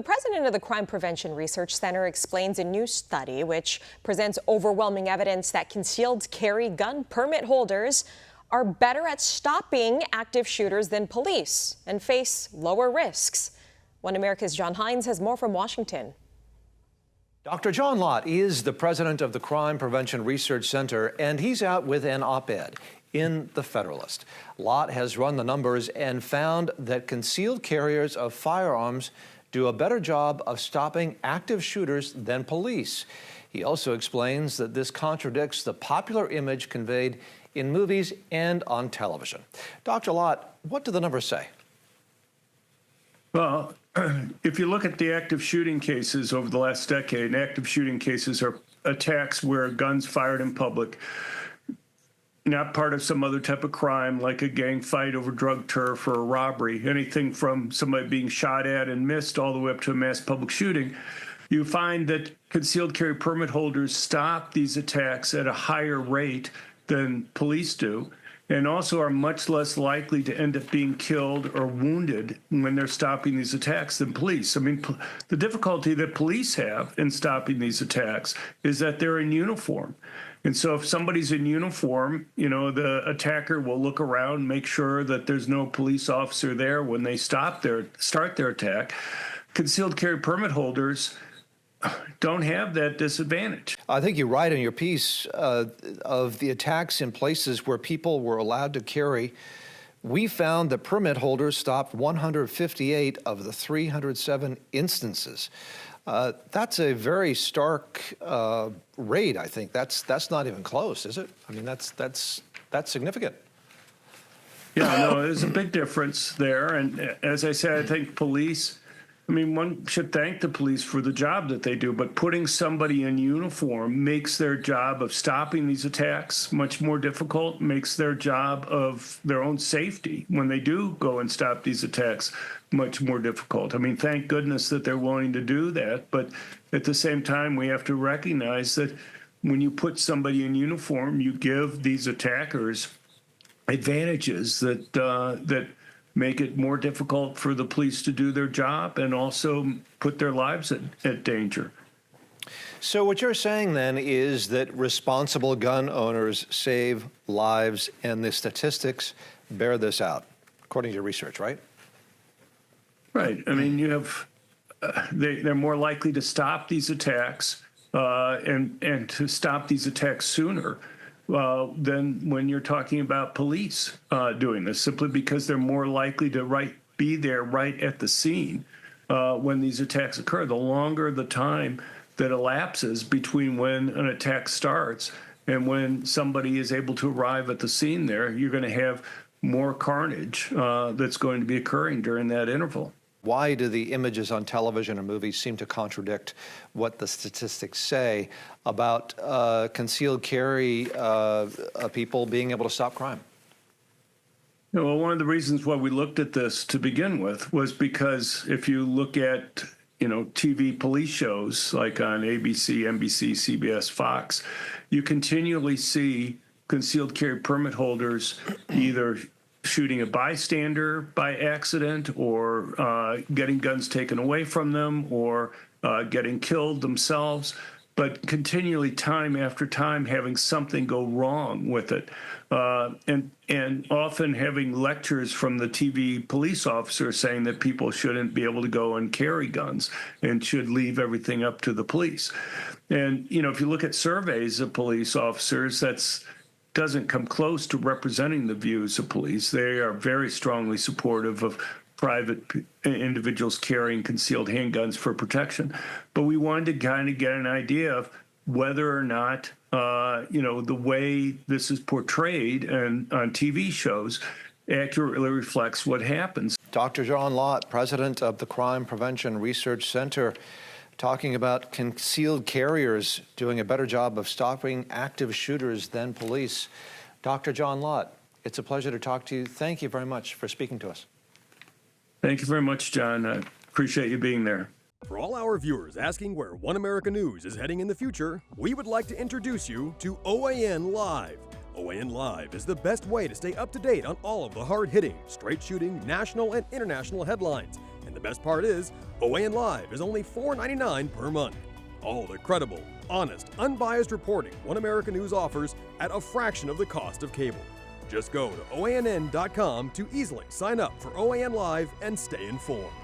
president of the Crime Prevention Research Center explains a new study which presents overwhelming evidence that concealed carry gun permit holders are better at stopping active shooters than police and face lower risks. One America's John Hines has more from Washington. Dr. John Lott is the president of the Crime Prevention Research Center, and he's out with an op-ed in The Federalist. Lott has run the numbers and found that concealed carriers of firearms do a better job of stopping active shooters than police. He also explains that this contradicts the popular image conveyed in movies and on television. Dr. Lott, what do the numbers say? Well, if you look at the active shooting cases over the last decade, active shooting cases are attacks where guns fired in public, not part of some other type of crime like a gang fight over drug turf or a robbery, anything from somebody being shot at and missed all the way up to a mass public shooting. You find that concealed carry permit holders stop these attacks at a higher rate than police do, and also are much less likely to end up being killed or wounded when they're stopping these attacks than police. I mean, the difficulty that police have in stopping these attacks is that they're in uniform. And so if somebody's in uniform, you know, the attacker will look around, make sure that there's no police officer there when they start their attack. Concealed carry permit holders don't have that disadvantage. I think you write in your piece of the attacks in places where people were allowed to carry. We found that permit holders stopped 158 of the 307 instances. That's a very stark rate, I think. That's not even close, is it? I mean, that's significant. Yeah, no, there's a big difference there. And as I said, I think police, I mean, one should thank the police for the job that they do, but putting somebody in uniform makes their job of stopping these attacks much more difficult, makes their job of their own safety when they do go and stop these attacks much more difficult. I mean, thank goodness that they're willing to do that, but at the same time, we have to recognize that when you put somebody in uniform, you give these attackers advantages that make it more difficult for the police to do their job and also put their lives at danger. So what you're saying then is that responsible gun owners save lives, and the statistics bear this out, according to your research, right? Right. I mean, you have they're more likely to stop these attacks and to stop these attacks sooner than when you're talking about police doing this, simply because they're more likely to be there right at the scene when these attacks occur. The longer the time that elapses between when an attack starts and when somebody is able to arrive at the scene there, you're going to have more carnage that's going to be occurring during that interval. Why do the images on television or movies seem to contradict what the statistics say about concealed carry people being able to stop crime? Well, one of the reasons why we looked at this to begin with was because if you look at, you know, TV police shows like on ABC, NBC, CBS, Fox, you continually see concealed carry permit holders either shooting a bystander by accident or getting guns taken away from them or getting killed themselves, but continually time after time having something go wrong with it. And often having lectures from the TV police officers saying that people shouldn't be able to go and carry guns and should leave everything up to the police. And, you know, if you look at surveys of police officers, doesn't come close to representing the views of police. They are very strongly supportive of private individuals carrying concealed handguns for protection. But we wanted to kind of get an idea of whether or not, you know, the way this is portrayed on TV shows accurately reflects what happens. Dr. John Lott, president of the Crime Prevention Research Center, talking about concealed carriers doing a better job of stopping active shooters than police. Dr. John Lott, it's a pleasure to talk to you. Thank you very much for speaking to us. Thank you very much, John. I appreciate you being there. For all our viewers asking where One America News is heading in the future, we would like to introduce you to OAN Live. OAN Live is the best way to stay up to date on all of the hard-hitting, straight-shooting, national and international headlines. And the best part is, OAN Live is only $4.99 per month. All the credible, honest, unbiased reporting One America News offers at a fraction of the cost of cable. Just go to OANN.com to easily sign up for OAN Live and stay informed.